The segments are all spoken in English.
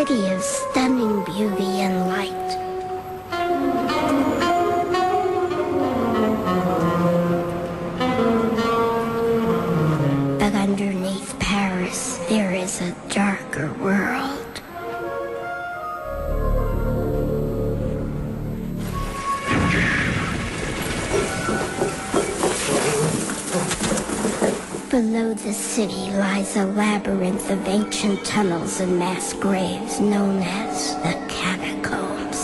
city of stunning beauty and light. But underneath Paris, there is a darker world. Below the city lies a labyrinth of ancient tunnels and mass graves known as the Catacombs.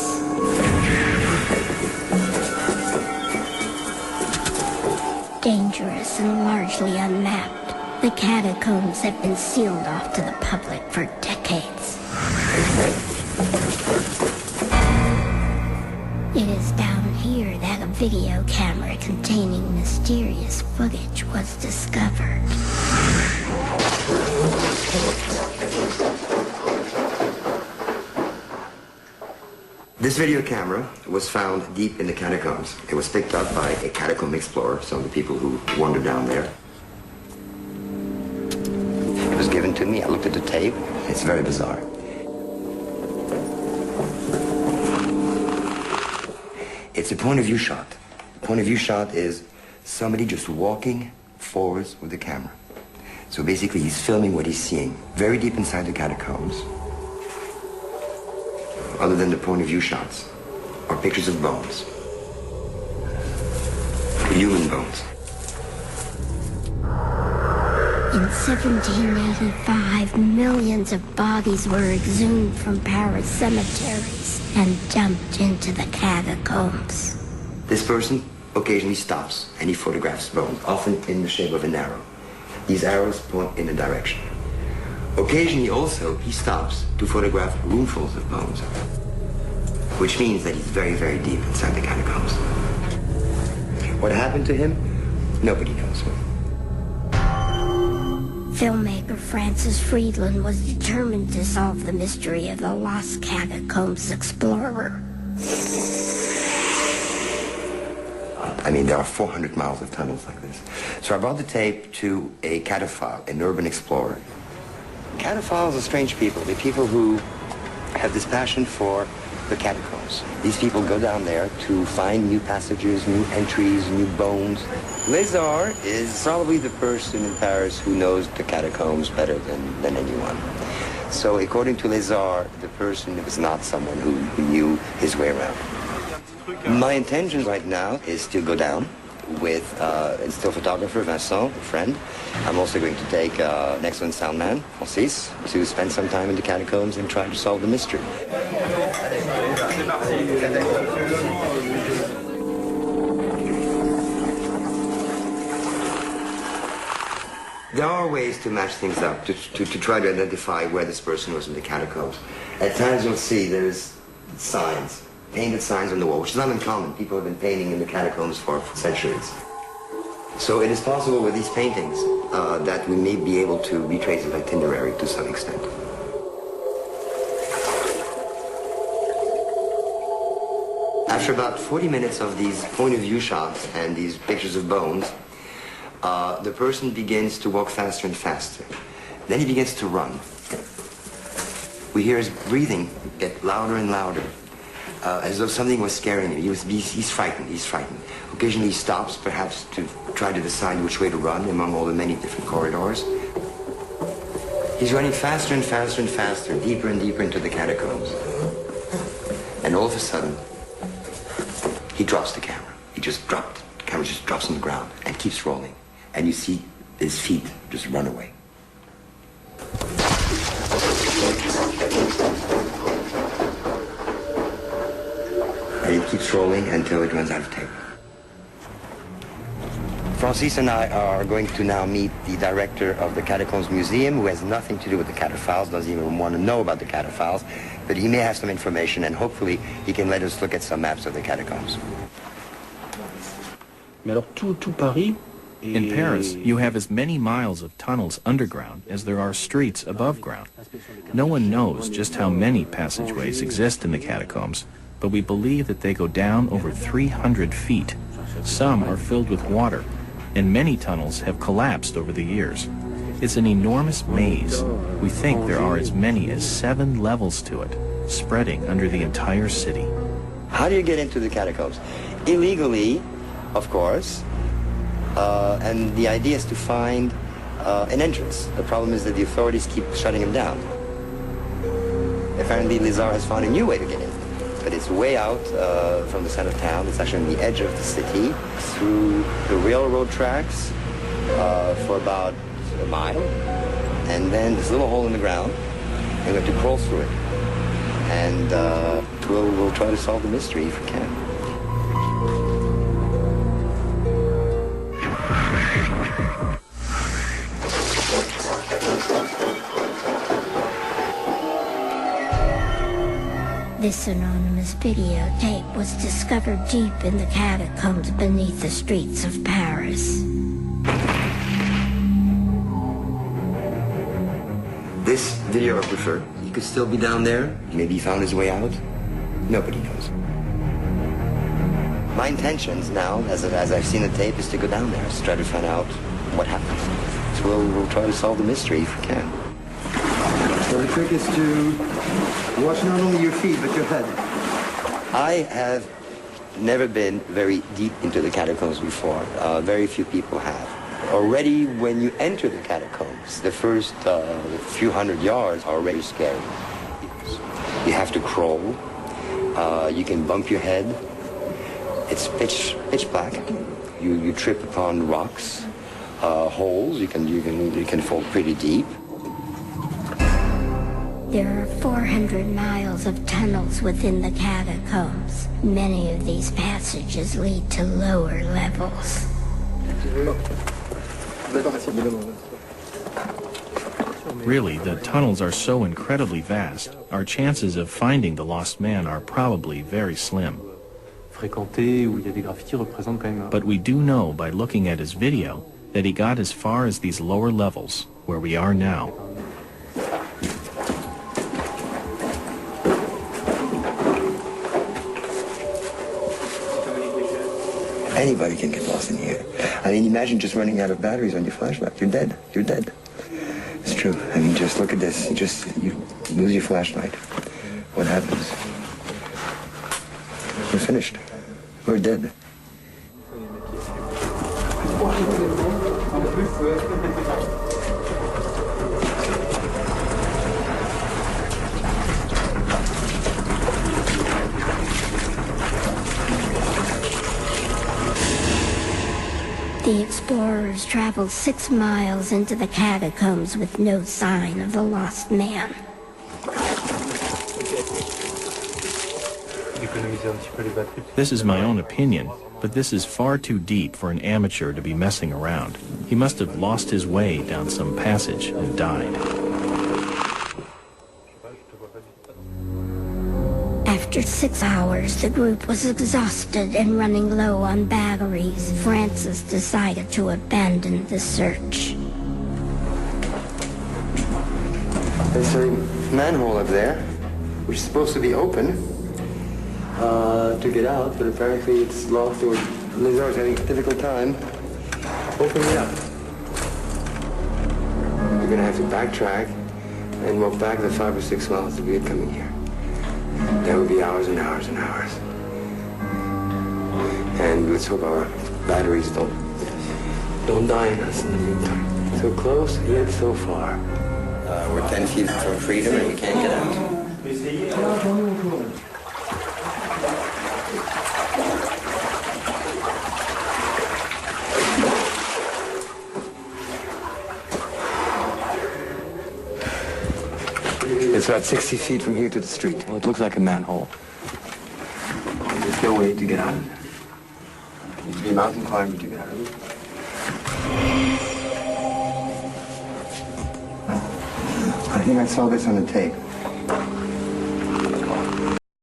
Dangerous and largely unmapped, the catacombs have been sealed off to the public for decades. It is down here that a video camera containing mysterious footage was discovered. This video camera was found deep in the catacombs. It was picked up by a catacomb explorer, some of the people who wandered down there. It was given to me. I looked at the tape. It's very bizarre. It's a point-of-view shot. The point-of-view shot is somebody just walking forwards with the camera. So basically, he's filming what he's seeing very deep inside the catacombs. Other than the point-of-view shots are pictures of bones. Human bones. In 1785, millions of bodies were exhumed from Paris cemeteries and dumped into the catacombs. This person occasionally stops and he photographs bones, often in the shape of an arrow. These arrows point in a direction. Occasionally also he stops to photograph roomfuls of bones, which means that he's very, very deep inside the catacombs. What happened to him? Nobody knows. Filmmaker Francis Friedland was determined to solve the mystery of the lost catacombs explorer. I mean, there are 400 miles of tunnels like this. So I brought the tape to a cataphile, an urban explorer. Cataphiles are strange people. They're people who have this passion for the catacombs. These people go down there to find new passages, new entries, new bones. Lézard is probably the person in Paris who knows the catacombs better than anyone. So according to Lézard, the person was not someone who knew his way around. My intention right now is to go down with a still photographer, Vincent, a friend. I'm also going to take an excellent sound man, Francis, to spend some time in the catacombs and try to solve the mystery. There are ways to match things up, to try to identify where this person was in the catacombs. At times you'll see there's signs, painted signs on the wall, which is not uncommon. People have been painting in the catacombs for centuries. So it is possible with these paintings that we may be able to retrace an itinerary to some extent. After about 40 minutes of these point-of-view shots and these pictures of bones, the person begins to walk faster and faster. Then he begins to run. We hear his breathing get louder and louder, as though something was scaring him. He's frightened, Occasionally he stops, perhaps to try to decide which way to run among all the many different corridors. He's running faster and faster and faster, deeper and deeper into the catacombs. And all of a sudden, he drops the camera. He just dropped. The camera just drops on the ground and keeps rolling. And you see his feet just run away. And it keeps rolling until it runs out of tape. Francis and I are going to now meet the director of the Catacombs Museum, who has nothing to do with the cataphiles, doesn't even want to know about the cataphiles, but he may have some information, and hopefully he can let us look at some maps of the catacombs. In Paris, you have as many miles of tunnels underground as there are streets above ground. No one knows just how many passageways exist in the catacombs, but we believe that they go down over 300 feet. Some are filled with water, and many tunnels have collapsed over the years. It's an enormous maze. We think there are as many as 7 levels to it, spreading under the entire city. How do you get into the catacombs? Illegally, of course, and the idea is to find an entrance. The problem is that the authorities keep shutting them down. Apparently, Lizard has found a new way to get in, but it's way out from the center of town. It's actually on the edge of the city, through the railroad tracks for about a mile, and then this little hole in the ground, and we have to crawl through it. And we'll try to solve the mystery if we can. This anonymous videotape was discovered deep in the catacombs beneath the streets of Paris. This videographer, he could still be down there. Maybe he found his way out. Nobody knows. My intentions now, as I've seen the tape, is to go down there, to try to find out what happened. So we'll try to solve the mystery if we can. So the trick is to watch not only your feet, but your head. I have never been very deep into the catacombs before. Very few people have. Already when you enter the catacombs, the first few hundred yards are already scary. You have to crawl. You can bump your head. It's pitch black. You trip upon rocks, holes. You can fall pretty deep. There are 400 miles of tunnels within the catacombs. Many of these passages lead to lower levels. Really, the tunnels are so incredibly vast, our chances of finding the lost man are probably very slim. But we do know by looking at his video that he got as far as these lower levels, where we are now. Anybody can get lost in here. I mean, imagine just running out of batteries on your flashlight. You're dead. You're dead. It's true. I mean, just look at this. You lose your flashlight. What happens? We're finished. We're dead. The explorers traveled 6 miles into the catacombs with no sign of the lost man. This is my own opinion, but this is far too deep for an amateur to be messing around. He must have lost his way down some passage and died. After 6 hours, the group was exhausted and running low on batteries. Francis decided to abandon the search. There's a manhole up there, which is supposed to be open to get out, but apparently it's locked, or Lizard's having a difficult time opening it up. We're going to have to backtrack and walk back the 5 or 6 miles that we had coming here. That would be hours and hours and hours. And let's hope our batteries don't die on us in the meantime. So close, yet so far. We're 10 feet from freedom and we can't get out. It's about 60 feet from here to the street. Well, it looks like a manhole. There's no way to get out of it. You need to be a mountain climber to get out of it. I think I saw this on the tape.